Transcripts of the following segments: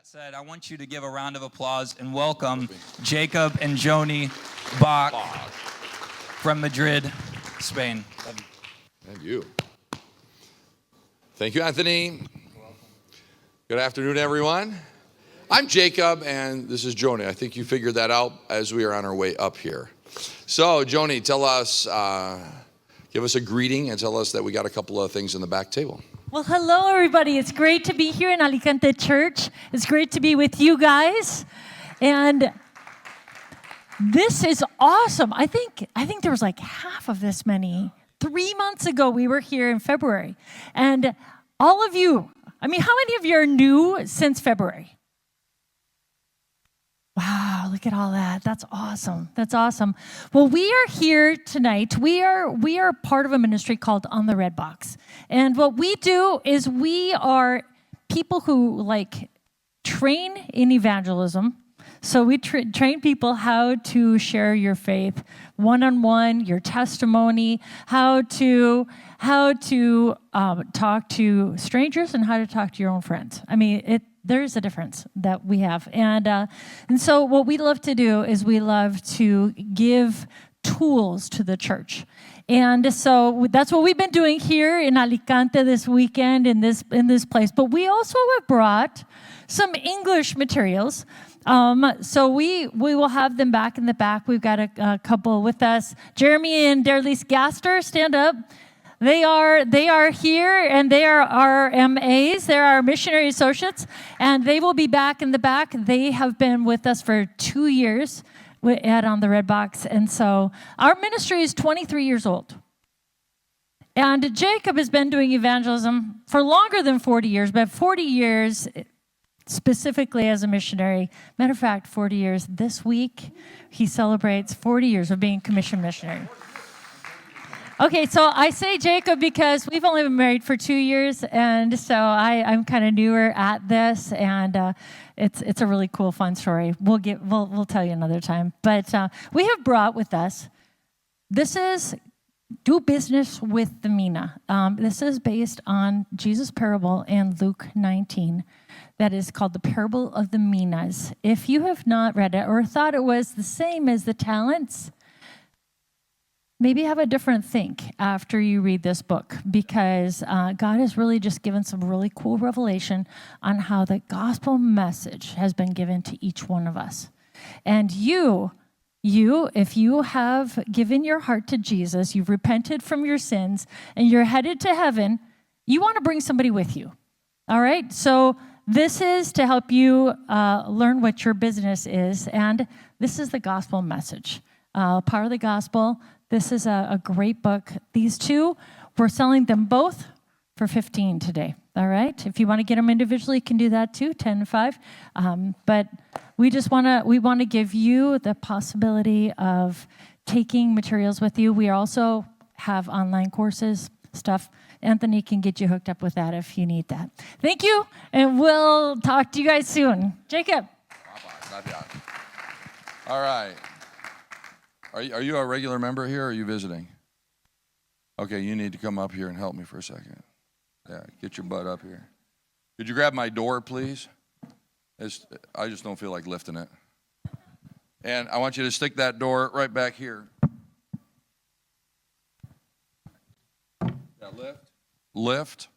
that said, I want you to give a round of applause and welcome Jacob and Joni Bock from Madrid, Spain. Thank you. Thank you, Anthony. Good afternoon, everyone. I'm Jacob, and this is Joni. I think you figured that out as we are on our way up here. So, Joni, tell us, give us a greeting and tell us that we got a couple of things in the back table. Well, hello, everybody. It's great to be here in Alicante Church. It's great to be with you guys. And this is awesome. I think there was like half of this many. 3 months ago, we were here in February. And all of you, how many of you are new since February? Wow, look at all that. That's awesome. That's awesome. Well, we are here tonight. We are part of a ministry called On the Red Box. And what we do is we are people who train in evangelism. So we train people how to share your faith one-on-one, your testimony, how to talk to strangers and how to talk to your own friends. There is a difference that we have. And so what we love to do is we love to give tools to the church. And so that's what we've been doing here in Alicante this weekend in this place. But we also have brought some English materials. So we will have them back in the back. We've got a couple with us. Jeremy and Derlis Gaster, stand up. They are here, and they are our MAs. They're our missionary associates, and they will be back in the back. They have been with us for 2 years on the Red Box, and so our ministry is 23 years old. And Jacob has been doing evangelism for longer than 40 years, but 40 years specifically as a missionary. Matter of fact, 40 years. This week, he celebrates 40 years of being commissioned missionary. Okay, so I say Jacob because we've only been married for 2 years, and so I'm kind of newer at this, and it's a really cool, fun story. We'll tell you another time. But we have brought with us. This is Do Business with the Mina. This is based on Jesus' parable in Luke 19. That is called the Parable of the Minas. If you have not read it or thought it was the same as the talents, maybe have a different think after you read this book, because God has really just given some really cool revelation on how the gospel message has been given to each one of us. And you, if you have given your heart to Jesus, you've repented from your sins, and you're headed to heaven, you want to bring somebody with you. All right? So this is to help you learn what your business is, and this is the gospel message. Power of the Gospel. This is a great book. These two, we're selling them both for $15 today. All right? If you want to get them individually, you can do that too, 10 and 5. But we want to give you the possibility of taking materials with you. We also have online courses, stuff. Anthony can get you hooked up with that if you need that. Thank you, and we'll talk to you guys soon. Jacob. All right. Are you a regular member here, or are you visiting? Okay, you need to come up here and help me for a second. Yeah, get your butt up here. Could you grab my door, please? I just don't feel like lifting it. And I want you to stick that door right back here. Yeah, lift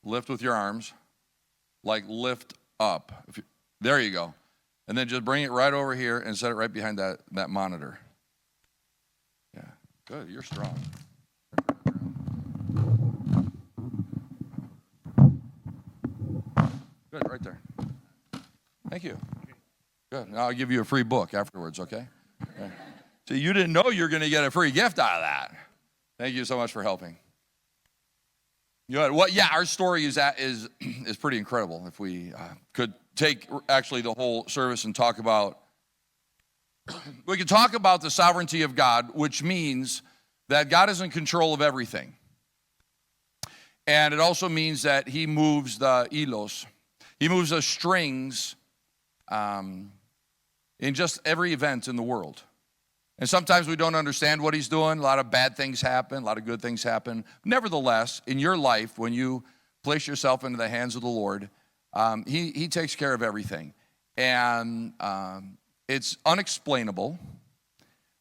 with your arms, lift up. There you go. And then just bring it right over here and set it right behind that monitor. Yeah, good, you're strong. Good, right there. Thank you. Good, now I'll give you a free book afterwards, okay? So you didn't know you were going to get a free gift out of that. Thank you so much for helping. You know what? Yeah, our story is pretty incredible. If we could take actually the whole service and talk about, we could talk about the sovereignty of God, which means that God is in control of everything. And it also means that he moves the hilos. He moves the strings in just every event in the world. And sometimes we don't understand what he's doing. A lot of bad things happen. A lot of good things happen. Nevertheless, in your life, when you place yourself into the hands of the Lord, He takes care of everything. And it's unexplainable.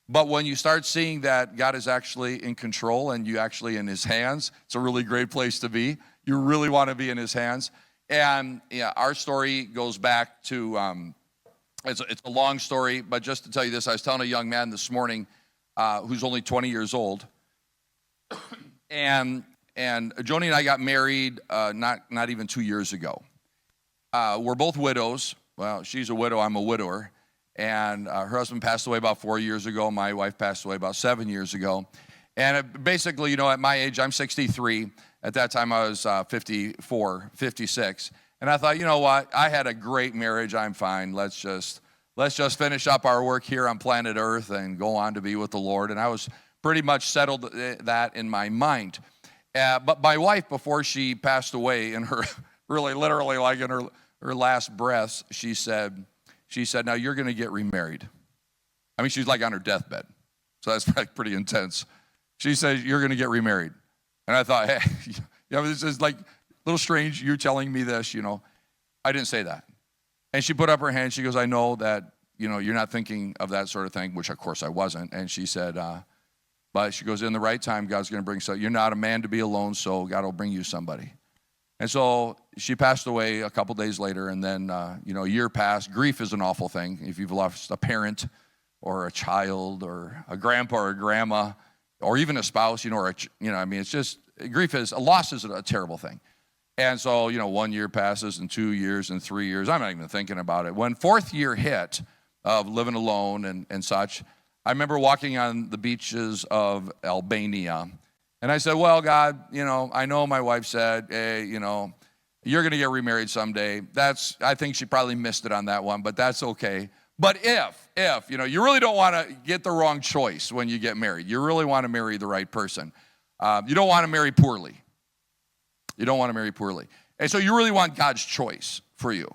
But when you start seeing that God is actually in control and you actually in his hands, it's a really great place to be. You really want to be in his hands. And yeah, our story goes back to, it's a long story, but just to tell you this, I was telling a young man this morning who's only 20 years old. And Joni and I got married not even 2 years ago. We're both widows. Well, she's a widow, I'm a widower. And her husband passed away about 4 years ago. My wife passed away about 7 years ago. And basically, you know, at my age, I'm 63. At that time, I was 54, 56. And I thought, you know what? I had a great marriage. I'm fine. Let's just finish up our work here on planet Earth and go on to be with the Lord. And I was pretty much settled that in my mind. But my wife, before she passed away, in her really literally like in her last breaths, she said, now you're going to get remarried. I mean, she's like on her deathbed. So that's pretty intense. She said, you're going to get remarried. And I thought, hey, you know, this is like a little strange. You're telling me this, you know. I didn't say that. And she put up her hand. She goes, I know that, you know, you're not thinking of that sort of thing, which of course I wasn't. And she said, but she goes, in the right time, God's going to bring somebody. You're not a man to be alone, so God will bring you somebody. And so she passed away a couple days later, and then, you know, a year passed. Grief is an awful thing. If you've lost a parent or a child or a grandpa or a grandma or even a spouse, you know, I mean, it's just, a loss is a terrible thing. And so, you know, 1 year passes and 2 years and 3 years. I'm not even thinking about it. When fourth year hit of living alone and such, I remember walking on the beaches of Albania. And I said, well, God, you know, I know my wife said, hey, you know, you're going to get remarried someday. I think she probably missed it on that one, but that's okay. But if, you know, you really don't want to get the wrong choice when you get married. You really want to marry the right person. You don't want to marry poorly. You don't want to marry poorly. And so you really want God's choice for you.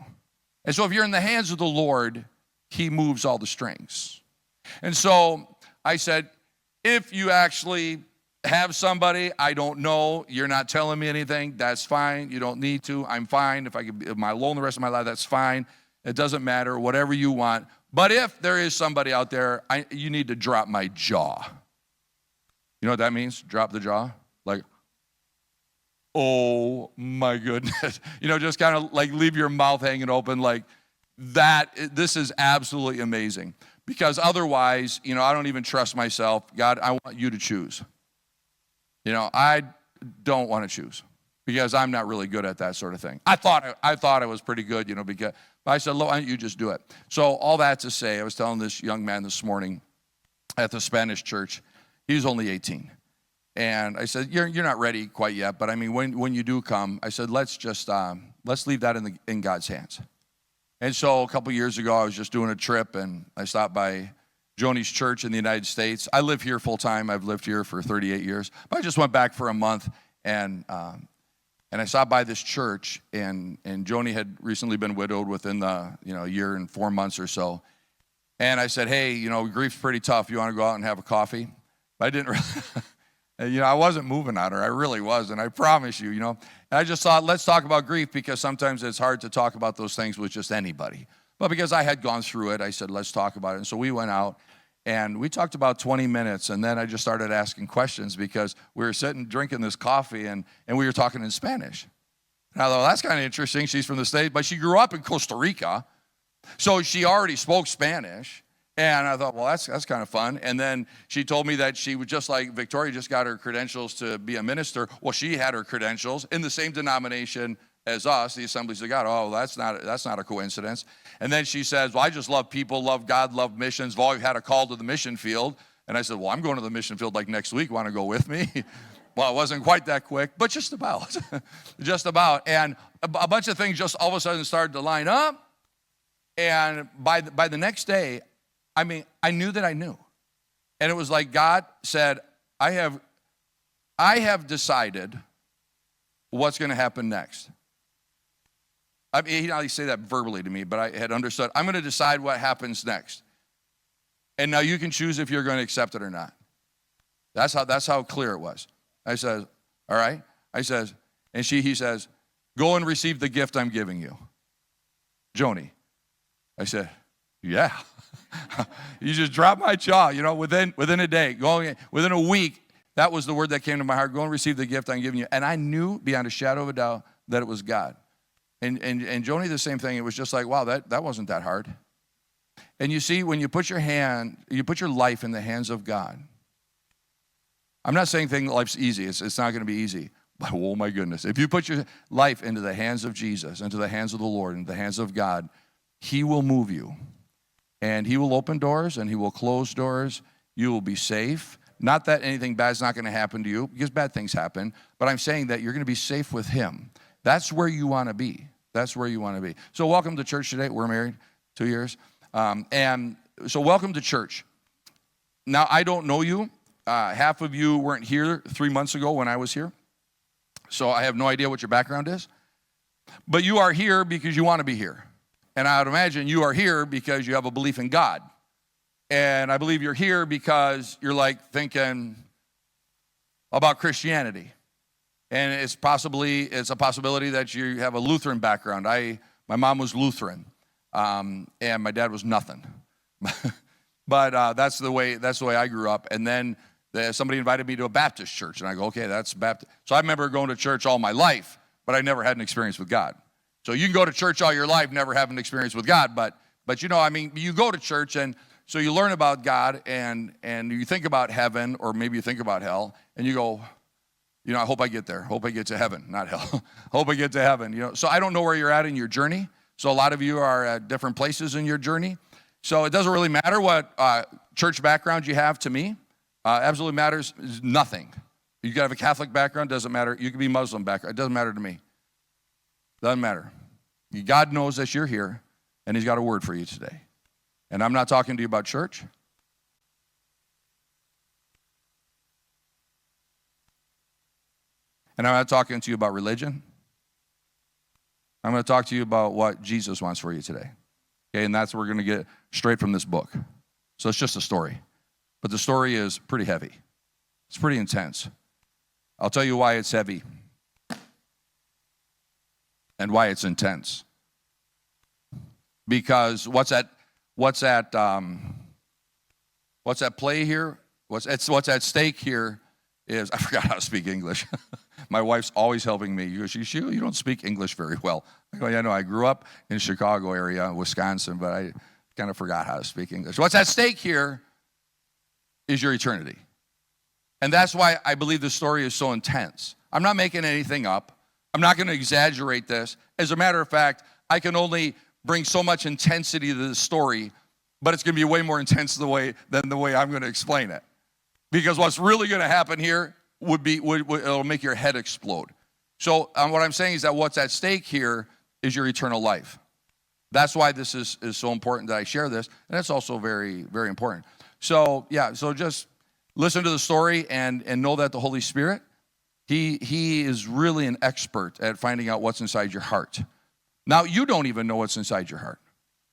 And so if you're in the hands of the Lord, he moves all the strings. And so I said, if you actually have somebody, I don't know, you're not telling me anything, that's fine. You don't need to. I'm fine. If I could be alone the rest of my life, that's fine. It doesn't matter, whatever you want. But if there is somebody out there, you need to drop my jaw. You know what that means? Drop the jaw? Like, oh my goodness. You know, just kind of like leave your mouth hanging open like that. This is absolutely amazing. Because otherwise, you know, I don't even trust myself. God, I want you to choose. You know, I don't want to choose because I'm not really good at that sort of thing. I thought I was pretty good, you know, but I said, why don't you just do it? So all that to say, I was telling this young man this morning at the Spanish church, he was only 18. And I said, you're not ready quite yet, but I mean, when you do come, I said, let's leave that in God's hands. And so a couple years ago, I was just doing a trip, and I stopped by Joni's church in the United States. I live here full time. I've lived here for 38 years. But I just went back for a month, and I stopped by this church, and Joni had recently been widowed within the, you know, year and 4 months or so. And I said, hey, you know, grief's pretty tough. You want to go out and have a coffee? But I didn't really, you know, I wasn't moving on her. I really wasn't. I promise you, you know. And I just thought, let's talk about grief because sometimes it's hard to talk about those things with just anybody. But because I had gone through it, I said, let's talk about it. And so we went out, and we talked about 20 minutes, and then I just started asking questions because we were sitting drinking this coffee, and we were talking in Spanish. And I thought, well, that's kind of interesting. She's from the States, but she grew up in Costa Rica, so she already spoke Spanish. And I thought, well, that's kind of fun. And then she told me that she was just like Victoria just got her credentials to be a minister. Well, she had her credentials in the same denomination as us, the Assemblies of God. Oh, that's not a coincidence. And then she says, well, I just love people, love God, love missions. I've always had a call to the mission field. And I said, well, I'm going to the mission field like next week. Want to go with me? Well, it wasn't quite that quick, but just about. Just about. And a bunch of things just all of a sudden started to line up. And by the next day, I mean, I knew that I knew. And it was like God said, I have decided what's going to happen next. I mean, he didn't say that verbally to me, but I had understood. I'm going to decide what happens next. And now you can choose if you're going to accept it or not. That's how clear it was. I said, all right. I says, and he says, go and receive the gift I'm giving you. Joni. I said, yeah. You just dropped my jaw, within a day, within a week. That was the word that came to my heart. Go and receive the gift I'm giving you. And I knew beyond a shadow of a doubt that it was God. And Joni, the same thing. It was just like, wow, that wasn't that hard. And you see, when you put your life in the hands of God. I'm not saying life's easy. It's not going to be easy. But oh my goodness, if you put your life into the hands of Jesus, into the hands of the Lord, into the hands of God, He will move you. And He will open doors and He will close doors. You will be safe. Not that anything bad's not going to happen to you, because bad things happen, but I'm saying that you're going to be safe with Him. That's where you want to be. That's where you want to be. So welcome to church today. We're married 2 years. And so welcome to church. Now, I don't know you. Half of you weren't here 3 months ago when I was here. So I have no idea what your background is. But you are here because you want to be here. And I would imagine you are here because you have a belief in God. And I believe you're here because you're like thinking about Christianity. And it's a possibility that you have a Lutheran background. My mom was Lutheran, and my dad was nothing. But that's the way I grew up. And then somebody invited me to a Baptist church, and I go, okay, that's Baptist. So I remember going to church all my life, but I never had an experience with God. So you can go to church all your life, never have an experience with God, but you go to church, and so you learn about God, and you think about heaven, or maybe you think about hell, and you go, I hope I get there. Hope I get to heaven, not hell. Hope I get to heaven. So I don't know where you're at in your journey. So a lot of you are at different places in your journey. So it doesn't really matter what church background you have to me. Absolutely matters nothing. You can have a Catholic background, doesn't matter. You can be Muslim background, it doesn't matter to me. Doesn't matter. God knows that you're here, and He's got a word for you today. And I'm not talking to you about church. And I'm not talking to you about religion. I'm going to talk to you about what Jesus wants for you today. Okay, and that's what we're going to get straight from this book. So it's just a story. But the story is pretty heavy. It's pretty intense. I'll tell you why it's heavy and why it's intense. Because what's at play here? What's at stake here is, I forgot how to speak English. My wife's always helping me. She goes, you don't speak English very well. I go, yeah, no, I grew up in the Chicago area, Wisconsin, but I kind of forgot how to speak English. What's at stake here is your eternity. And that's why I believe the story is so intense. I'm not making anything up. I'm not going to exaggerate this. As a matter of fact, I can only bring so much intensity to the story, but it's going to be way more intense than the way I'm going to explain it. Because what's really going to happen here it'll make your head explode. So what I'm saying is that what's at stake here is your eternal life. That's why this is so important that I share this, and it's also very, very important. So just listen to the story and know that the Holy Spirit, He is really an expert at finding out what's inside your heart. Now, you don't even know what's inside your heart,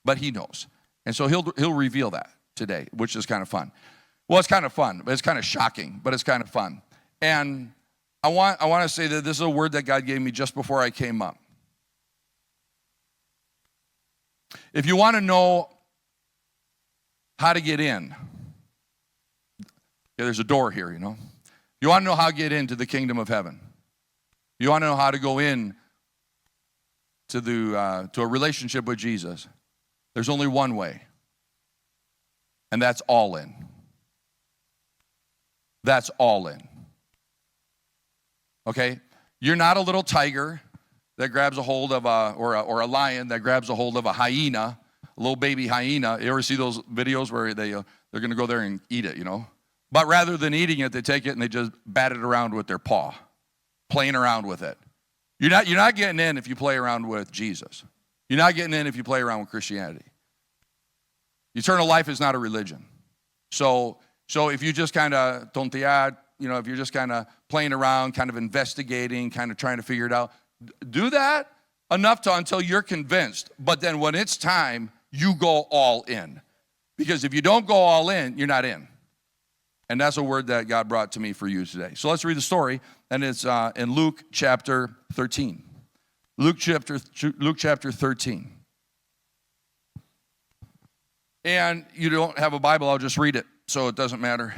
but He knows. And so He'll reveal that today, which is kind of fun. Well, it's kind of fun, but it's kind of shocking, but it's kind of fun. And I want to say that this is a word that God gave me just before I came up. If you want to know how to get in, there's a door here, You want to know how to get into the kingdom of heaven. You want to know how to go in to a relationship with Jesus. There's only one way, and that's all in. That's all in. Okay? You're not a little tiger that grabs a hold of or a lion that grabs a hold of a hyena, a little baby hyena. You ever see those videos where they're going to go there and eat it, But rather than eating it, they take it and they just bat it around with their paw, playing around with it. You're not getting in if you play around with Jesus. You're not getting in if you play around with Christianity. Eternal life is not a religion. So if you just kind of tontear, if you're just kind of playing around, kind of investigating, kind of trying to figure it out, do that until you're convinced. But then when it's time, you go all in. Because if you don't go all in, you're not in. And that's a word that God brought to me for you today. So let's read the story, and it's in Luke chapter 13. Luke chapter 13. and you don't have a Bible, I'll just read it, so it doesn't matter.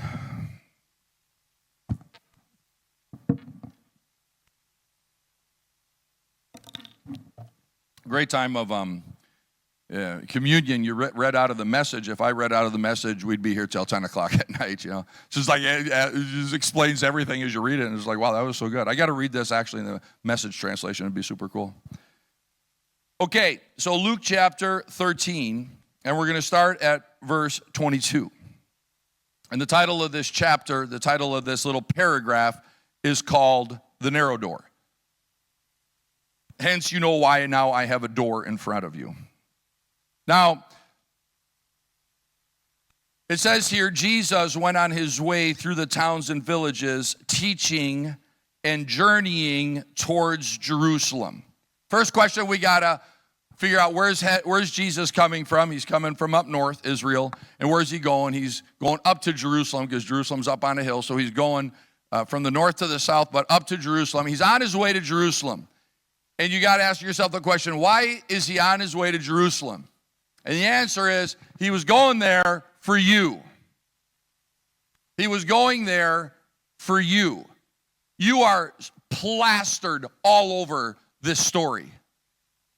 Great time of communion. You read out of the Message. If I read out of the Message, we'd be here till 10 o'clock at night, you know. It's just like, it just explains everything as you read it, and it's like, wow, that was so good. I got to read this actually in the Message translation. It'd be super cool. Okay, so Luke chapter 13, and we're going to start at verse 22. And the title of this chapter, the title of this little paragraph is called The Narrow Door. Hence, you know why now I have a door in front of you. Now, it says here, Jesus went on his way through the towns and villages, teaching and journeying towards Jerusalem. First question, we got to figure out where's Jesus coming from. He's coming from up north, Israel. And where's he going? He's going up to Jerusalem because Jerusalem's up on a hill. So he's going from the north to the south, but up to Jerusalem. He's on his way to Jerusalem. And you got to ask yourself the question, why is he on his way to Jerusalem? And the answer is, he was going there for you. He was going there for you. You are plastered all over this story.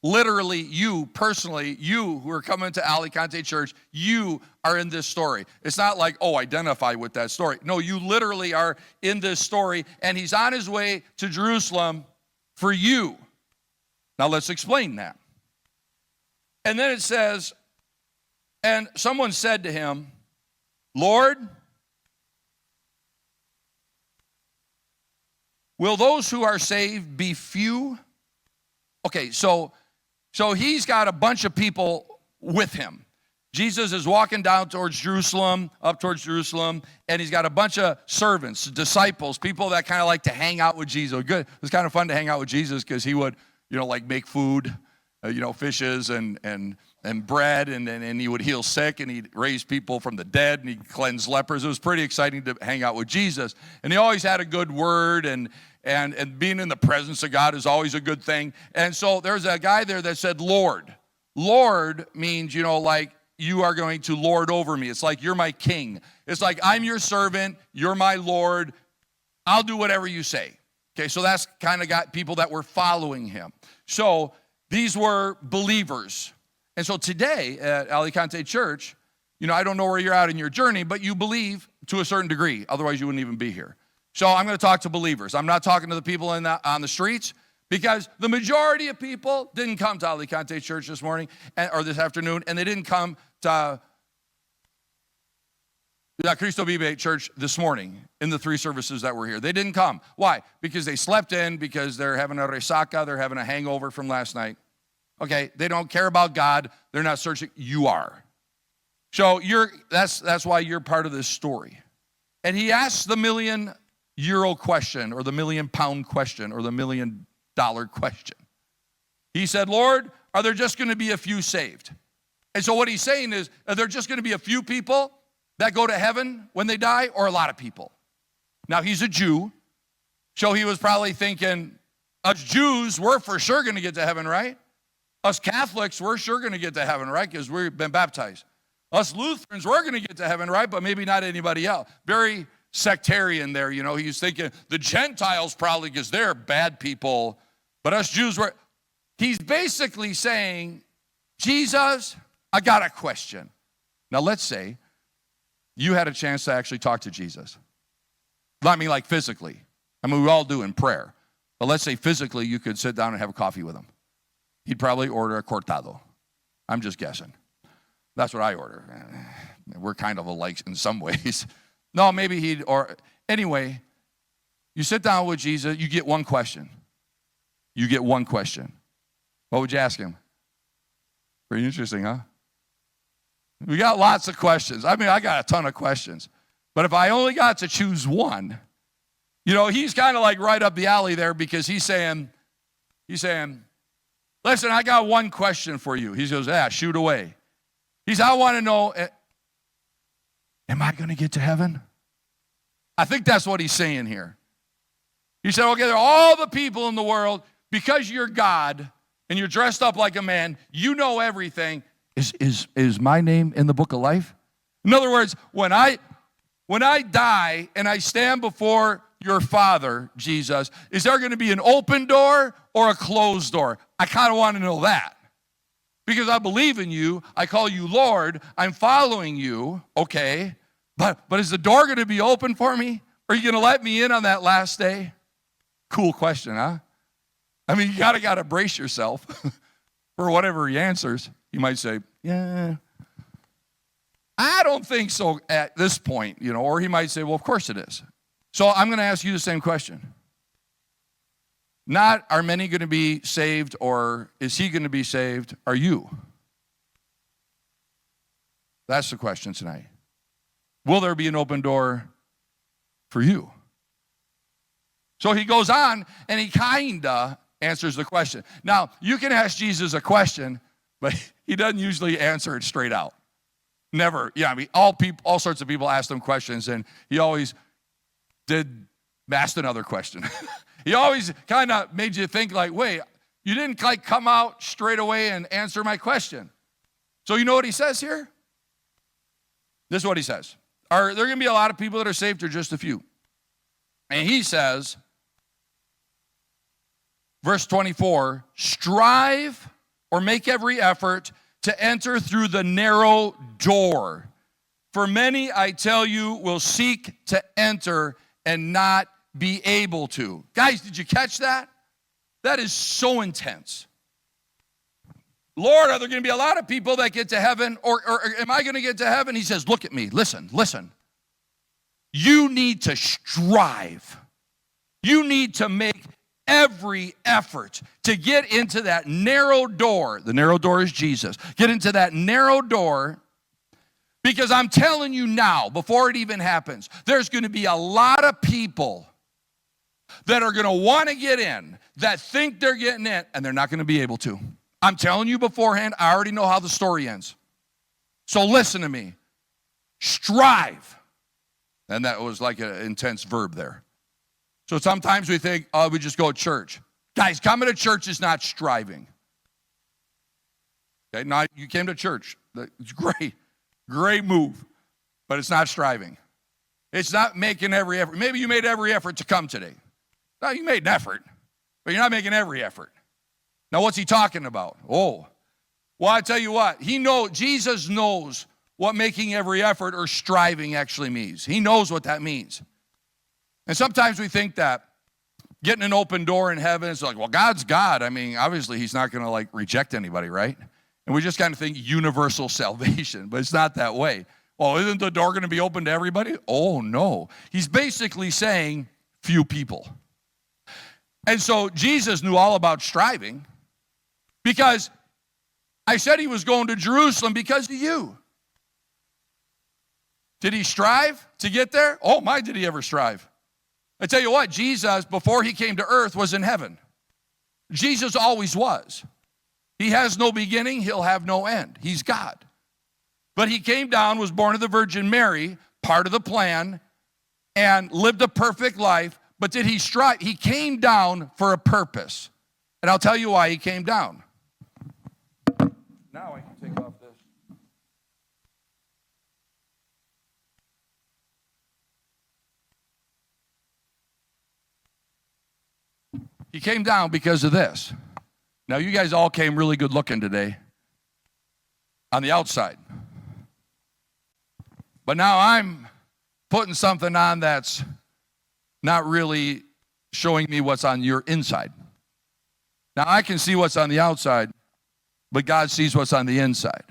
Literally, you personally, you who are coming to Alicante Church, you are in this story. It's not like, oh, identify with that story. No, you literally are in this story, and he's on his way to Jerusalem for you. Now let's explain that. And then it says, and someone said to him, Lord, will those who are saved be few? Okay, so he's got a bunch of people with him. Jesus is walking down towards Jerusalem, up towards Jerusalem, and he's got a bunch of servants, disciples, people that kind of like to hang out with Jesus. Good. It was kind of fun to hang out with Jesus because he would, like make food, fishes and bread, and he would heal sick, and he'd raise people from the dead, and he'd cleanse lepers. It was pretty exciting to hang out with Jesus. And he always had a good word, and being in the presence of God is always a good thing. And so there's a guy there that said, Lord. Lord means, like you are going to lord over me. It's like you're my king. It's like I'm your servant, you're my Lord. I'll do whatever you say. Okay, so that's kind of got people that were following him. So these were believers. And so today at Alicante Church, I don't know where you're at in your journey, but you believe to a certain degree. Otherwise, you wouldn't even be here. So I'm going to talk to believers. I'm not talking to the people on the streets, because the majority of people didn't come to Alicante Church this morning or this afternoon, and they didn't come to Cristo Vive Church this morning in the 3 services that were here. They didn't come. Why? Because they slept in, because they're having a resaca, they're having a hangover from last night. Okay, they don't care about God. They're not searching. You are. So that's why you're part of this story. And he asks the €1,000,000 question, or the £1,000,000 question, or the $1,000,000 question. He said, Lord, are there just going to be a few saved? And so what he's saying is, are there just going to be a few people that go to heaven when they die, or a lot of people? Now, he's a Jew, so he was probably thinking, us Jews, we're for sure going to get to heaven, right? Us Catholics, we're sure going to get to heaven, right? Because we've been baptized. Us Lutherans, we're going to get to heaven, right? But maybe not anybody else. Very sectarian there, He's thinking the Gentiles probably, because they're bad people, but us Jews were. He's basically saying, Jesus, I got a question. Now let's say you had a chance to actually talk to Jesus. Not me like physically. I mean, we all do in prayer. But let's say physically you could sit down and have a coffee with him. He'd probably order a cortado. I'm just guessing. That's what I order. We're kind of alike in some ways. No, maybe anyway, you sit down with Jesus, you get one question. You get one question. What would you ask him? Pretty interesting, huh? We got lots of questions. I mean, I got a ton of questions. But if I only got to choose one, he's kind of like right up the alley there, because he's saying, listen, I got one question for you. He goes, shoot away. He said, I want to know, am I going to get to heaven? I think that's what he's saying here. He said, okay, there are all the people in the world, because you're God and you're dressed up like a man, you know everything. Is my name in the book of life? In other words, when I die and I stand before your Father, Jesus, is there going to be an open door or a closed door? I kind of want to know that. Because I believe in you, I call you Lord, I'm following you, okay, but is the door going to be open for me? Are you going to let me in on that last day? Cool question, huh? I mean, you got to brace yourself for whatever he answers. You might say, yeah, I don't think so at this point, or he might say, well, of course it is. So I'm going to ask you the same question. Not are many going to be saved or is he going to be saved? Are you? That's the question tonight. Will there be an open door for you? So he goes on and he kind of answers the question. Now, you can ask Jesus a question, but he doesn't usually answer it straight out. Never. Yeah, I mean, all sorts of people asked him questions, and he always asked another question. He always kind of made you think like, wait, you didn't come out straight away and answer my question. So you know what he says here? This is what he says. Are there going to be a lot of people that are saved or just a few? And he says, verse 24, strive or make every effort to enter through the narrow door. For many, I tell you, will seek to enter and not be able to. Guys, did you catch that? That is so intense. Lord, are there going to be a lot of people that get to heaven, or am I going to get to heaven? He says, look at me, listen. You need to strive. You need to make every effort to get into that narrow door. The narrow door is Jesus. Get into that narrow door, because I'm telling you now, before it even happens, there's going to be a lot of people that are going to want to get in, that think they're getting in, and they're not going to be able to. I'm telling you beforehand, I already know how the story ends. So listen to me. Strive. And that was like an intense verb there. So sometimes we think, oh, we just go to church. Guys, coming to church is not striving. Okay, now you came to church. It's great. Great move. But it's not striving. It's not making every effort. Maybe you made every effort to come today. No, you made an effort, but you're not making every effort. Now, what's he talking about? Oh, well, I tell you what, Jesus knows what making every effort or striving actually means. He knows what that means. And sometimes we think that getting an open door in heaven is like, well, God's God. I mean, obviously, he's not going to reject anybody, right? And we just kind of think universal salvation, but it's not that way. Well, isn't the door going to be open to everybody? Oh, no. He's basically saying few people. And so Jesus knew all about striving, because I said he was going to Jerusalem because of you. Did he strive to get there? Oh my, did he ever strive? I tell you what, Jesus, before he came to earth, was in heaven. Jesus always was. He has no beginning, he'll have no end. He's God. But he came down, was born of the Virgin Mary, part of the plan, and lived a perfect life. But did he strive? He came down for a purpose. And I'll tell you why he came down. Now I can take off this. He came down because of this. Now, you guys all came really good looking today on the outside. But now I'm putting something on that's not really showing me what's on your inside. Now, I can see what's on the outside, but God sees what's on the inside.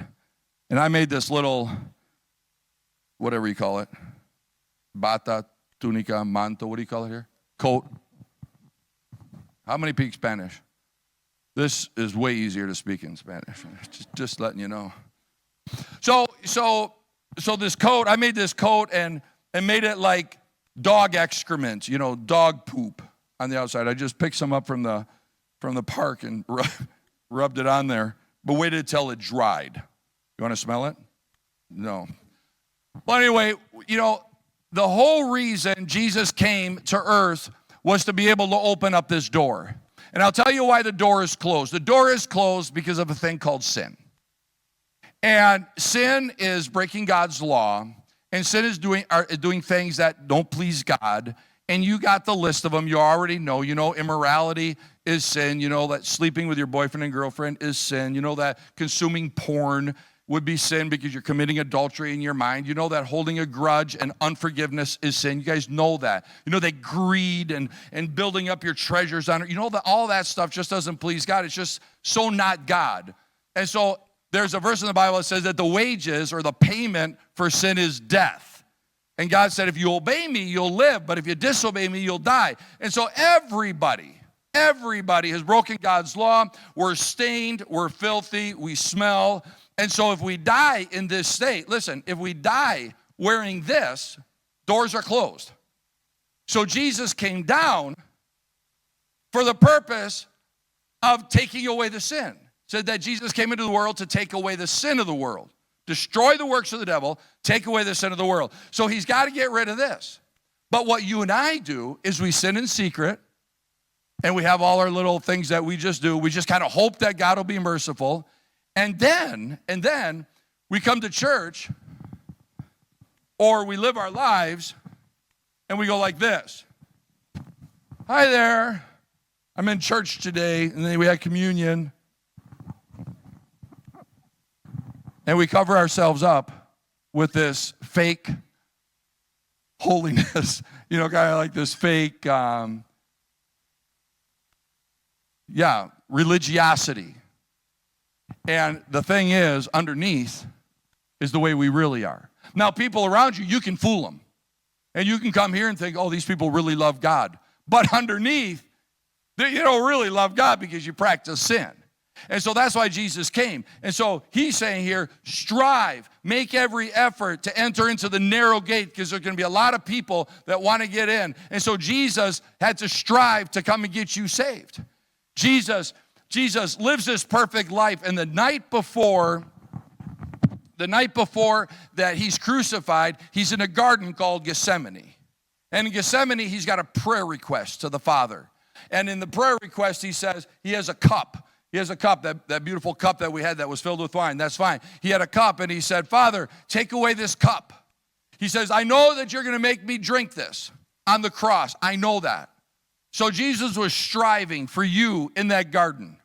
And I made this little, whatever you call it, bata, tunica, manto, what do you call it here? Coat. How many speak Spanish? This is way easier to speak in Spanish. Just letting you know. So this coat, I made this coat and made it like dog excrement, dog poop on the outside. I just picked some up from the park and rubbed it on there, but waited till it dried. You want to smell it? No. Well, anyway, the whole reason Jesus came to earth was to be able to open up this door. And I'll tell you why the door is closed. The door is closed because of a thing called sin. And sin is breaking God's law, and sin is doing things that don't please God. And you got the list of them. You already know. You know, immorality is sin. You know that sleeping with your boyfriend and girlfriend is sin. You know that consuming porn would be sin because you're committing adultery in your mind. You know that holding a grudge and unforgiveness is sin. You guys know that. You know that greed and building up your treasures on it. You know that all that stuff just doesn't please God. It's just so not God. And so there's a verse in the Bible that says that the wages or the payment for sin is death. And God said, if you obey me, you'll live. But if you disobey me, you'll die. And so everybody has broken God's law. We're stained. We're filthy. We smell. And so if we die in this state, listen, if we die wearing this, doors are closed. So Jesus came down for the purpose of taking away the sin. Said that Jesus came into the world to take away the sin of the world, destroy the works of the devil, take away the sin of the world. So he's got to get rid of this. But what you and I do is we sin in secret, and we have all our little things that we just do. We just kind of hope that God will be merciful. And then we come to church, or we live our lives, and we go like this. Hi there, I'm in church today, and then we had communion. And we cover ourselves up with this fake holiness, kind of like this fake, religiosity. And the thing is, underneath is the way we really are. Now, people around you, you can fool them. And you can come here and think, oh, these people really love God. But underneath, you don't really love God because you practice sin. And so that's why Jesus came. And so he's saying here, strive, make every effort to enter into the narrow gate, because there's going to be a lot of people that want to get in. And so Jesus had to strive to come and get you saved. Jesus lives this perfect life, and the night before that he's crucified, he's in a garden called Gethsemane. And in Gethsemane, he's got a prayer request to the Father. And in the prayer request, he says he has a cup. He has a cup, that beautiful cup that we had that was filled with wine. That's fine. He had a cup, and he said, Father, take away this cup. He says, I know that you're going to make me drink this on the cross. I know that. So Jesus was striving for you in that garden.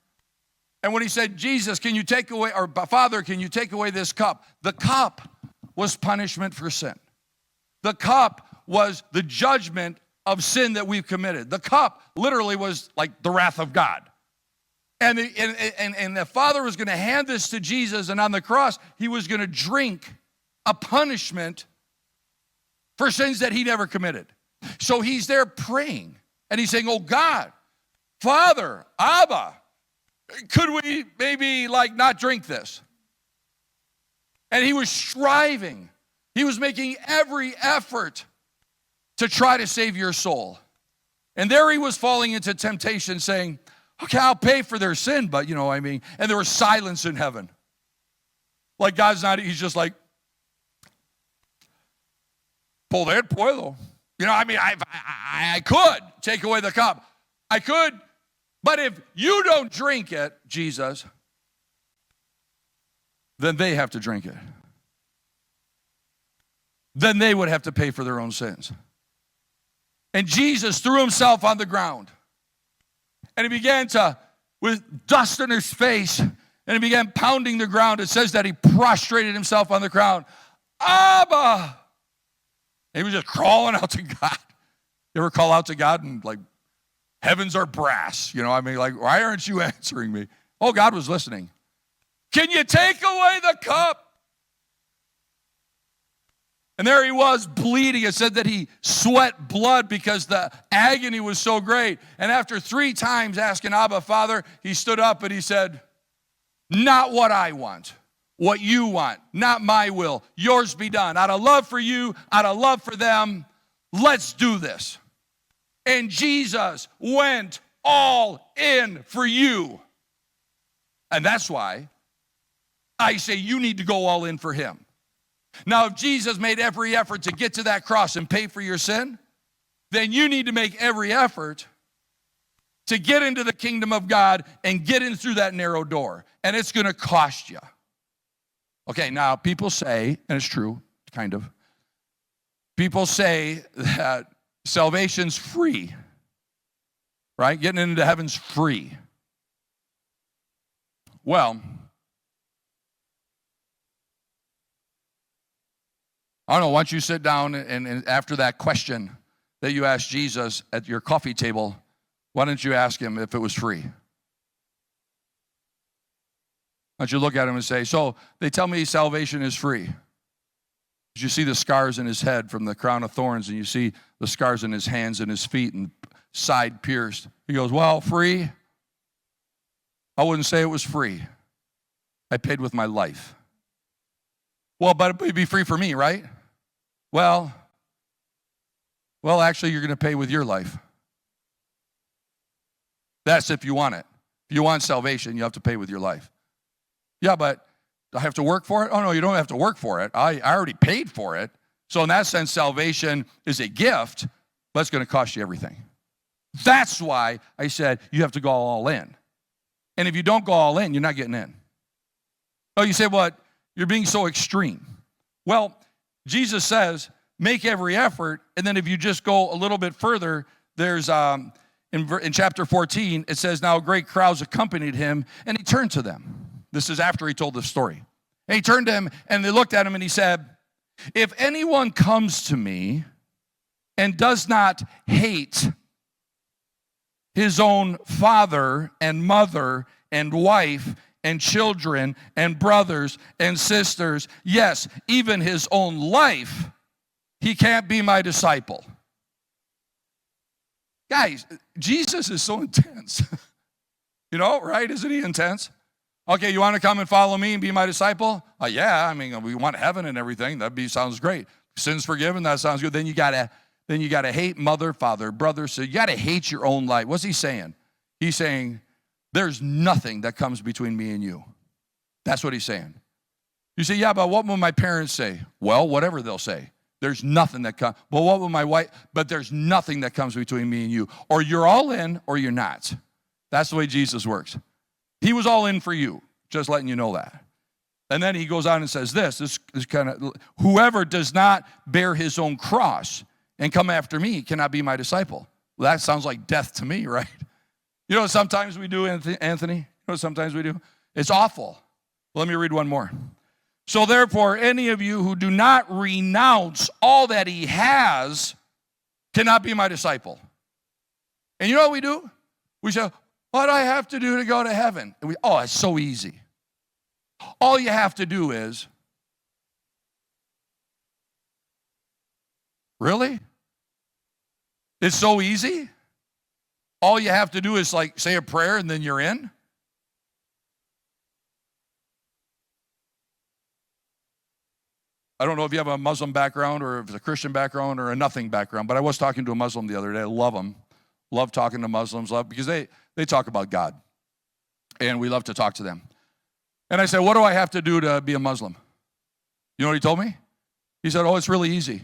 And when he said, Jesus, can you take away, or Father, can you take away this cup? The cup was punishment for sin. The cup was the judgment of sin that we've committed. The cup literally was like the wrath of God. And the Father was going to hand this to Jesus, and on the cross, he was going to drink a punishment for sins that he never committed. So he's there praying, and he's saying, oh God, Father, Abba, could we maybe not drink this? And he was striving. He was making every effort to try to save your soul. And there he was falling into temptation, saying, okay, I'll pay for their sin, but and there was silence in heaven. Like God's not, he's just like, poder puedo. I could take away the cup. I could, but if you don't drink it, Jesus, then they have to drink it. Then they would have to pay for their own sins. And Jesus threw himself on the ground. And he began with dust in his face, and he began pounding the ground. It says that he prostrated himself on the ground. Abba! And he was just crawling out to God. You ever call out to God and heavens are brass? Why aren't you answering me? Oh, God was listening. Can you take away the cup? And there he was bleeding. It said that he sweat blood because the agony was so great. And after 3 times asking Abba, Father, he stood up and he said, not what I want, what you want, not my will, yours be done. Out of love for you, out of love for them, let's do this. And Jesus went all in for you. And that's why I say you need to go all in for him. Now, if Jesus made every effort to get to that cross and pay for your sin, then you need to make every effort to get into the kingdom of God and get in through that narrow door. And it's going to cost you. Okay, now people say, and it's true, kind of, people say that salvation's free, right? Getting into heaven's free. Well, I don't know, why don't you sit down and after that question that you asked Jesus at your coffee table, why don't you ask him if it was free? Why don't you look at him and say, so they tell me salvation is free. Did you see the scars in his head from the crown of thorns, and you see the scars in his hands and his feet and side pierced? He goes, well, free? I wouldn't say it was free. I paid with my life. Well, but it'd be free for me, right? Well, actually, you're going to pay with your life. That's if you want it. If you want salvation, you have to pay with your life. Yeah, but do I have to work for it? Oh, no, you don't have to work for it. I already paid for it. So in that sense, salvation is a gift, but it's going to cost you everything. That's why I said you have to go all in. And if you don't go all in, you're not getting in. Oh, you say, what? You're being so extreme. Well, Jesus says, make every effort. And then if you just go a little bit further, there's in chapter 14, it says, now great crowds accompanied him, and he turned to them. This is after he told the story. And he turned to him, and they looked at him, and he said, if anyone comes to me and does not hate his own father and mother and wife and children and brothers and sisters, yes, even his own life, he can't be my disciple. Guys, Jesus is so intense. You know, right? Isn't he intense? Okay, you want to come and follow me and be my disciple? Yeah, I mean, we want heaven and everything. Sounds great. Sins forgiven, that sounds good. Then you gotta hate mother, father, brother. So you gotta hate your own life. What's he saying? He's saying, there's nothing that comes between me and you. That's what he's saying. You say, yeah, but what will my parents say? Well, whatever they'll say. There's nothing that comes. Well, what will my wife? But there's nothing that comes between me and you. Or you're all in or you're not. That's the way Jesus works. He was all in for you, just letting you know that. And then he goes on and says this is kind of, whoever does not bear his own cross and come after me cannot be my disciple. Well, that sounds like death to me, right? You know what sometimes we do, Anthony? You know what sometimes we do? It's awful. Let me read one more. So therefore, any of you who do not renounce all that he has cannot be my disciple. And you know what we do? We say, what do I have to do to go to heaven? And it's so easy. All you have to do is, really? It's so easy? All you have to do is like say a prayer and then you're in? I don't know if you have a Muslim background or if it's a Christian background or a nothing background, but I was talking to a Muslim the other day. I love them. Love talking to Muslims, because they talk about God. And we love to talk to them. And I said, what do I have to do to be a Muslim? You know what he told me? He said, it's really easy.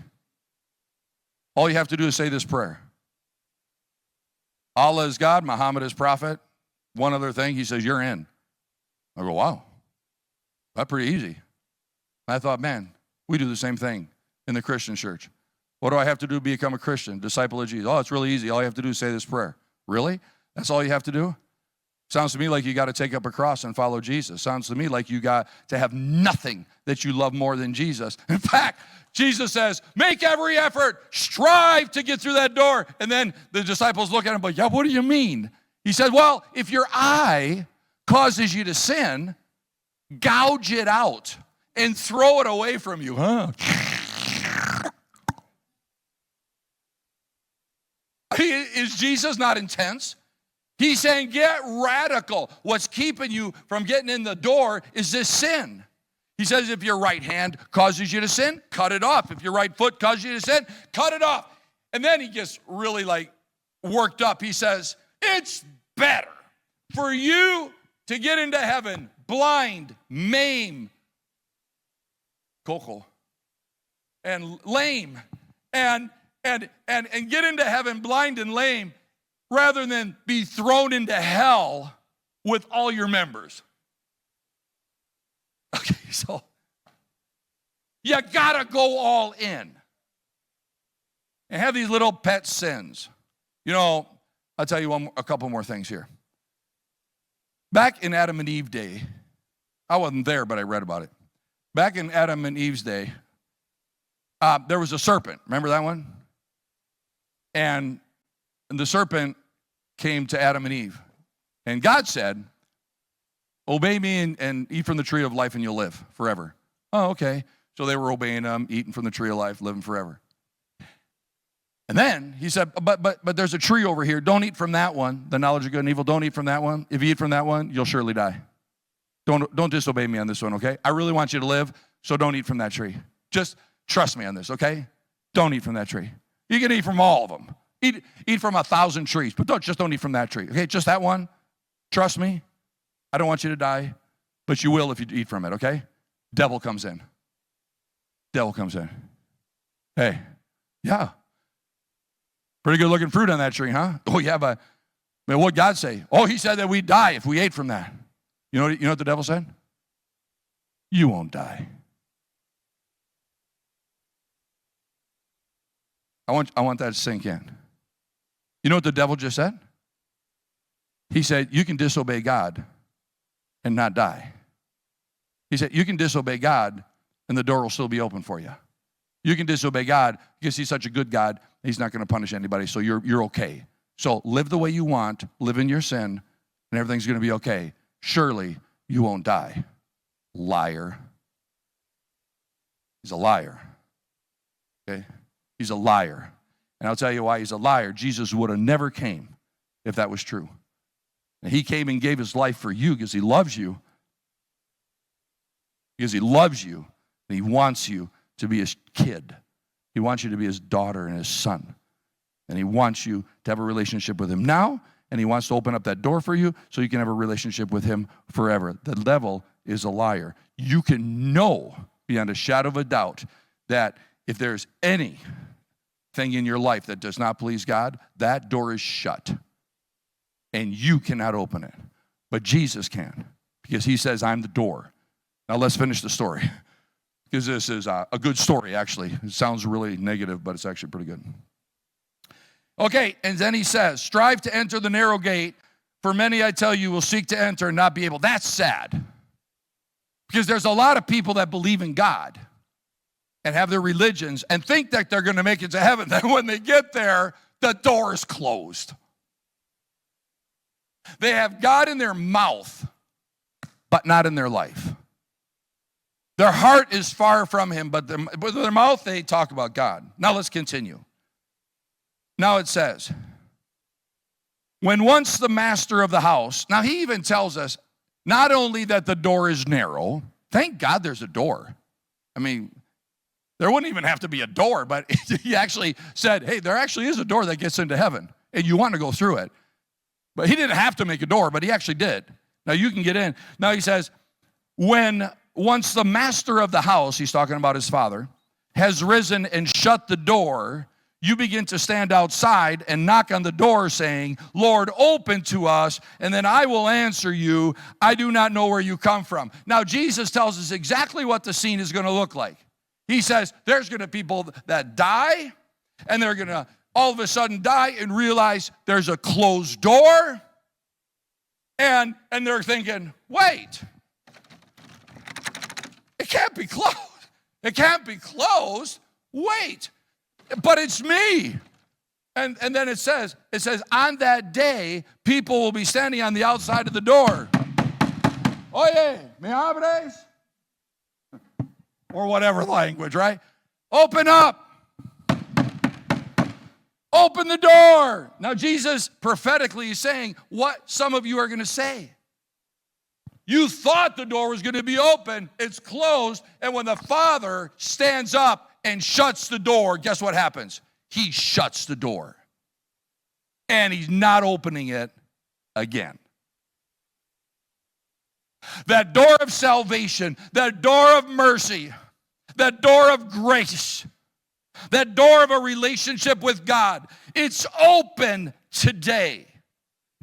All you have to do is say this prayer. Allah is God, Muhammad is prophet. One other thing, he says, you're in. I go, wow, that's pretty easy. I thought, man, we do the same thing in the Christian church. What do I have to do to become a Christian, disciple of Jesus? It's really easy. All you have to do is say this prayer. Really? That's all you have to do? Sounds to me like you got to take up a cross and follow Jesus. Sounds to me like you got to have nothing that you love more than Jesus. In fact, Jesus says, make every effort, strive to get through that door. And then the disciples look at him like, yeah, what do you mean? He said, well, if your eye causes you to sin, gouge it out and throw it away from you. Is Jesus not intense? He's saying, get radical. What's keeping you from getting in the door is this sin. He says, if your right hand causes you to sin, cut it off. If your right foot causes you to sin, cut it off. And then he gets really worked up. He says, it's better for you to get into heaven blind, maimed, coco, and lame, and get into heaven blind and lame, rather than be thrown into hell with all your members. Okay, so You gotta go all in. And have these little pet sins. You know, I'll tell you a couple more things here. Back in Adam and Eve day, I wasn't there, but I read about it. Back in Adam and Eve's day, there was a serpent. Remember that one? And the serpent came to Adam and Eve. And God said, obey me and eat from the tree of life and you'll live forever. Oh, okay. So they were obeying him, eating from the tree of life, living forever. And then he said, but there's a tree over here. Don't eat from that one, the knowledge of good and evil. Don't eat from that one. If you eat from that one, you'll surely die. Don't disobey me on this one, okay? I really want you to live, so don't eat from that tree. Just trust me on this, okay? Don't eat from that tree. You can eat from all of them. Eat from 1,000 trees, but don't eat from that tree, okay? Just that one. Trust me. I don't want you to die, but you will if you eat from it, okay? Devil comes in. Devil comes in. Hey, yeah. Pretty good looking fruit on that tree, huh? Oh, yeah, but what'd God say? Oh, he said that we'd die if we ate from that. You know what the devil said? You won't die. I want that to sink in. You know what the devil just said? He said, you can disobey God and not die. He said, you can disobey God and the door will still be open for you. You can disobey God because he's such a good God, he's not going to punish anybody, so you're okay. So live the way you want, live in your sin, and everything's going to be okay. Surely you won't die. Liar. He's a liar. Okay? He's a liar. And I'll tell you why he's a liar. Jesus would have never came if that was true. And he came and gave his life for you because he loves you. Because he loves you and he wants you to be his kid. He wants you to be his daughter and his son. And he wants you to have a relationship with him now, and he wants to open up that door for you so you can have a relationship with him forever. The devil is a liar. You can know beyond a shadow of a doubt that if there's anything in your life that does not please God, that door is shut. And you cannot open it. But Jesus can, because he says, I'm the door. Now let's finish the story. Because this is a good story, actually. It sounds really negative, but it's actually pretty good. Okay, and then he says, strive to enter the narrow gate, for many, I tell you, will seek to enter and not be able. That's sad. Because there's a lot of people that believe in God and have their religions and think that they're going to make it to heaven. Then when they get there, the door is closed. They have God in their mouth, but not in their life. Their heart is far from him, but with their mouth they talk about God. Now let's continue. Now it says, when once the master of the house, now he even tells us not only that the door is narrow, thank God there's a door. I mean, there wouldn't even have to be a door, but he actually said, hey, there actually is a door that gets into heaven, and you want to go through it. But he didn't have to make a door, but he actually did. Now you can get in. Now he says, when once the master of the house, he's talking about his father, has risen and shut the door, you begin to stand outside and knock on the door saying, Lord, open to us, and then I will answer you, I do not know where you come from. Now, Jesus tells us exactly what the scene is going to look like. He says there's going to be people that die, and they're going to all of a sudden die and realize there's a closed door, and they're thinking, wait, it can't be closed. It can't be closed. Wait. But it's me. And then it says, on that day, people will be standing on the outside of the door. Oye, ¿me abres? Or whatever language, right? Open up. Open the door. Now, Jesus prophetically is saying what some of you are going to say. You thought the door was going to be open. It's closed. And when the Father stands up and shuts the door, guess what happens? He shuts the door. And he's not opening it again. That door of salvation, that door of mercy, that door of grace, that door of a relationship with God, it's open today.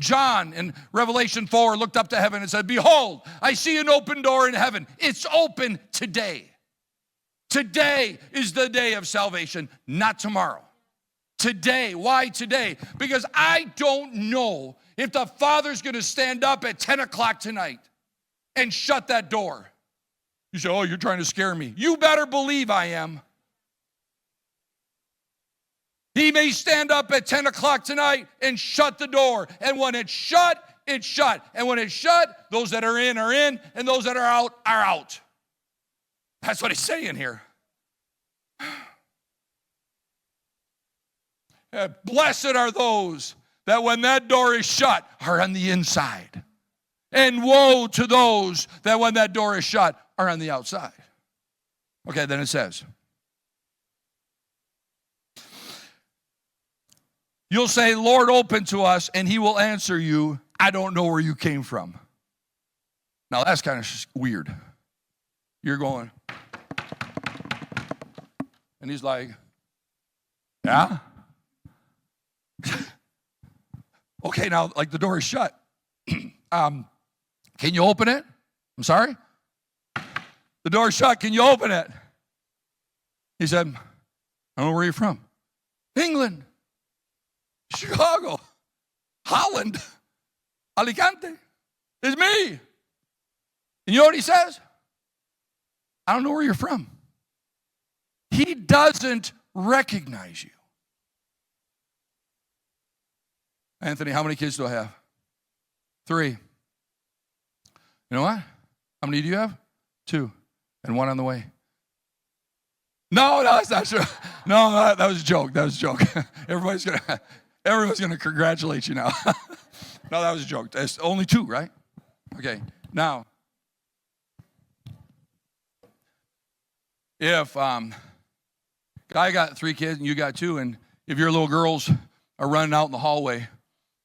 John in Revelation 4 looked up to heaven and said, behold, I see an open door in heaven. It's open today. Today is the day of salvation, not tomorrow. Today. Why today? Because I don't know if the Father's going to stand up at 10 o'clock tonight and shut that door. You say, oh, you're trying to scare me. You better believe I am. He may stand up at 10 o'clock tonight and shut the door. And when it's shut, it's shut. And when it's shut, those that are in, and those that are out, are out. That's what he's saying here. Blessed are those that when that door is shut are on the inside. And woe to those that when that door is shut are on the outside. Okay, then it says, you'll say, Lord, open to us, and he will answer you, I don't know where you came from. Now that's kind of weird. You're going, and he's like, yeah? Okay, now, like the door is shut. Can you open it? I'm sorry? The door is shut. Can you open it? He said, I don't know where you're from. England, Chicago, Holland, Alicante. It's me. And you know what he says? I don't know where you're from. He doesn't recognize you. Anthony, how many kids do I have? 3. You know what? How many do you have? 2. And 1 on the way. No, that's not true. No, that was a joke. That was a joke. Everyone's gonna congratulate you now. No, that was a joke. It's only 2, right? Okay. Now, if I got 3 kids and you got 2, and if your little girls are running out in the hallway,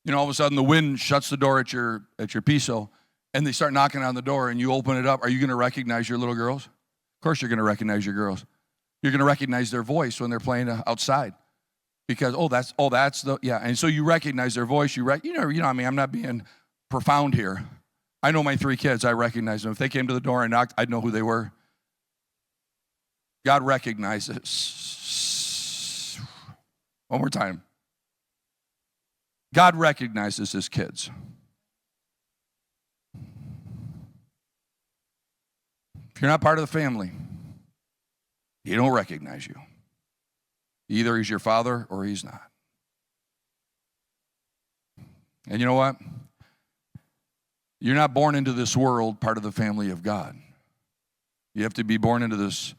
you know, all of a sudden the wind shuts the door at your piso, and they start knocking on the door, and you open it up. Are you going to recognize your little girls? Of course you're going to recognize your girls. You're going to recognize their voice when they're playing outside, because that's the yeah. And so you recognize their voice. You know. I mean, I'm not being profound here. I know my 3 kids. I recognize them. If they came to the door and knocked, I'd know who they were. God recognizes. One more time. God recognizes his kids. If you're not part of the family, he don't recognize you. Either he's your father or he's not. And you know what? You're not born into this world part of the family of God. You have to be born into this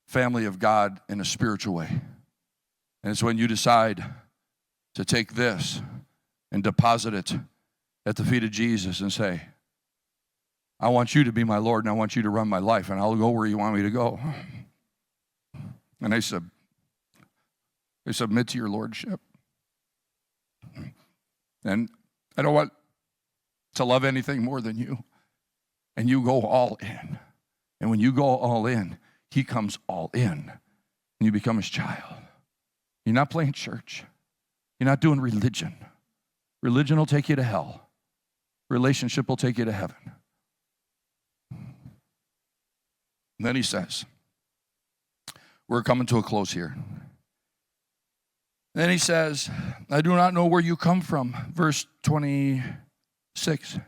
family of God in a spiritual way. And it's when you decide to take this and deposit it at the feet of Jesus and say, I want you to be my Lord, and I want you to run my life, and I'll go where you want me to go. And they submit to your lordship. And I don't want to love anything more than you. And you go all in. And when you go all in, he comes all in. And you become his child. You're not playing church. You're not doing religion. Religion will take you to hell. Relationship will take you to heaven. And then he says, we're coming to a close here. Then he says, I do not know where you come from. Verse 26.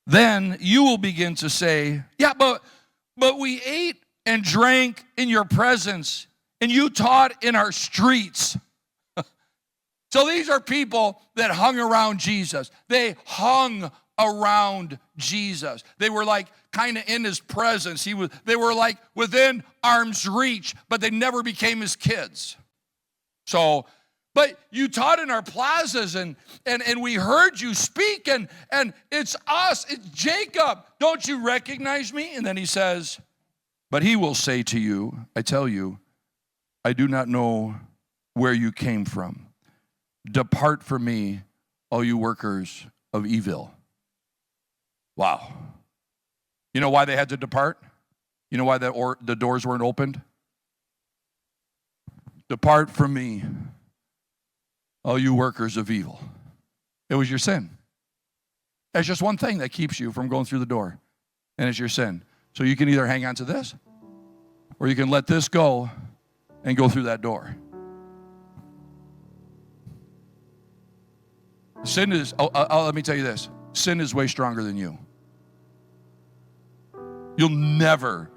Then you will begin to say, yeah, but we ate and drank in your presence, and you taught in our streets. So these are people that hung around Jesus. They hung around Jesus. They were like kind of in his presence. They were like within arm's reach, but they never became his kids. So, but you taught in our plazas, and we heard you speak, and it's us, it's Jacob. Don't you recognize me? And then he says, but he will say to you, I tell you, I do not know where you came from. Depart from me, all you workers of evil. Wow. You know why they had to depart? You know why the doors weren't opened? Depart from me, all you workers of evil. It was your sin. There's just one thing that keeps you from going through the door, and it's your sin. So you can either hang on to this, or you can let this go and go through that door. Sin is, let me tell you this, sin is way stronger than you. You'll never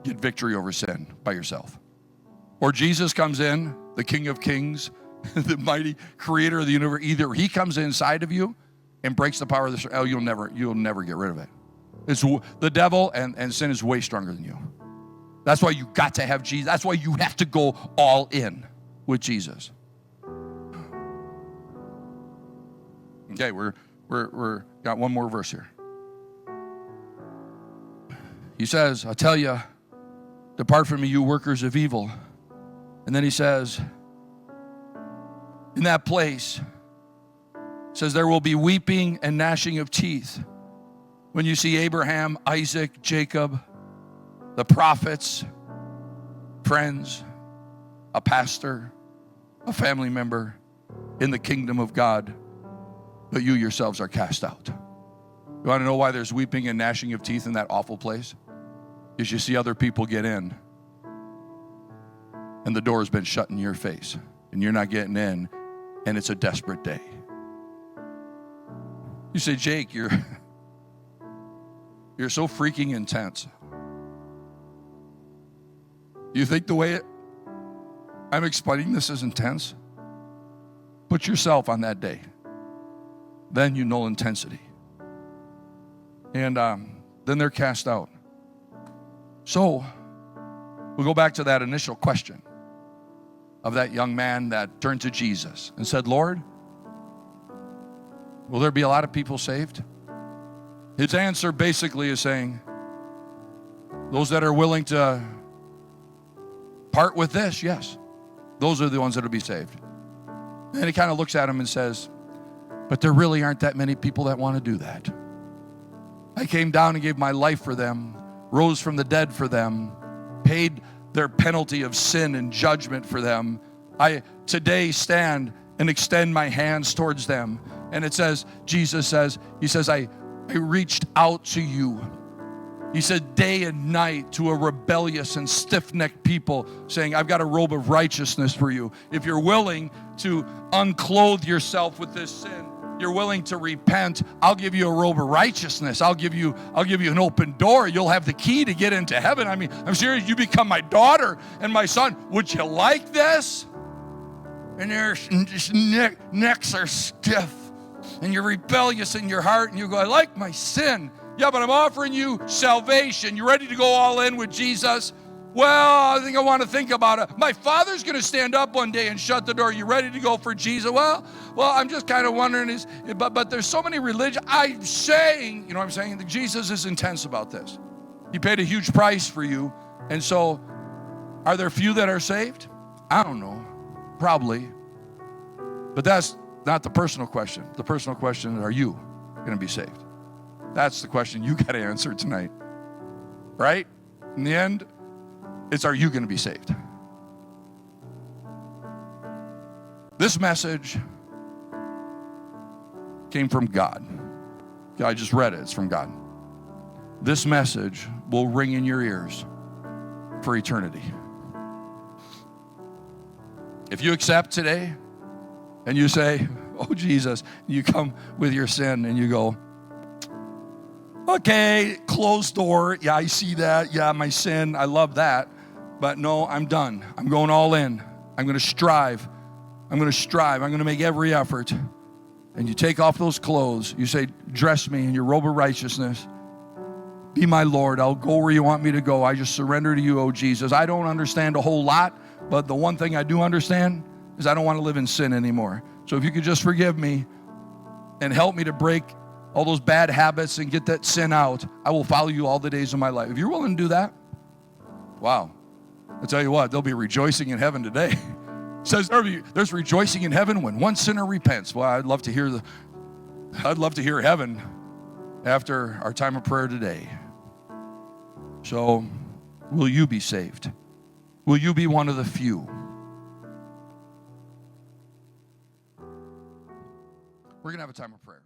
get victory over sin by yourself. Or Jesus comes in, the King of Kings, the mighty creator of the universe. Either he comes inside of you and breaks the power of the, you'll never get rid of it. It's the devil and sin is way stronger than you. That's why you got to have Jesus. That's why you have to go all in with Jesus. Okay, we're got one more verse here. He says, I tell you, depart from me, you workers of evil. And then he says, in that place, says there will be weeping and gnashing of teeth when you see Abraham, Isaac, Jacob, the prophets, friends, a pastor, a family member in the kingdom of God, but you yourselves are cast out. You want to know why there's weeping and gnashing of teeth in that awful place? Because you see other people get in, and the door has been shut in your face, and you're not getting in, and it's a desperate day. You say, Jake, you're so freaking intense. You think the way I'm explaining this is intense? Put yourself on that day. Then you know intensity. And then they're cast out. So, we'll go back to that initial question of that young man that turned to Jesus and said, Lord, will there be a lot of people saved? His answer basically is saying, those that are willing to part with this, yes, those are the ones that will be saved. And he kind of looks at him and says, but there really aren't that many people that want to do that. I came down and gave my life for them, rose from the dead for them, paid their penalty of sin and judgment for them. I today stand and extend my hands towards them. And it says, Jesus says, he says, I reached out to you. He said day and night to a rebellious and stiff-necked people, saying, I've got a robe of righteousness for you. If you're willing to unclothe yourself with this sin, you're willing to repent, I'll give you a robe of righteousness. I'll give you an open door. You'll have the key to get into heaven. I mean, I'm serious. You become my daughter and my son. Would you like this? And your necks are stiff, and you're rebellious in your heart, and you go, I like my sin. Yeah, but I'm offering you salvation. You ready to go all in with Jesus? Well, I think I want to think about it. My father's going to stand up one day and shut the door. You ready to go for Jesus? Well, I'm just kind of wondering, but there's so many religions. I'm saying, you know what I'm saying? That Jesus is intense about this. He paid a huge price for you. And so, are there few that are saved? I don't know. Probably. But that's not the personal question. The personal question is, are you going to be saved? That's the question you got to answer tonight. Right? In the end, it's, are you going to be saved? This message came from God. I just read it. It's from God. This message will ring in your ears for eternity. If you accept today and you say, oh, Jesus, you come with your sin and you go, okay, closed door. Yeah, I see that. Yeah, my sin. I love that. But no, I'm done. I'm going all in. I'm going to strive. I'm going to make every effort. And you take off those clothes. You say, dress me in your robe of righteousness. Be my Lord. I'll go where you want me to go. I just surrender to you, oh Jesus. I don't understand a whole lot, but the one thing I do understand is I don't want to live in sin anymore. So if you could just forgive me and help me to break all those bad habits and get that sin out, I will follow you all the days of my life. If you're willing to do that, wow. I'll tell you what, they'll be rejoicing in heaven today. It says there's rejoicing in heaven when one sinner repents. Well, I'd love to hear heaven after our time of prayer today. So, will you be saved? Will you be one of the few? We're going to have a time of prayer.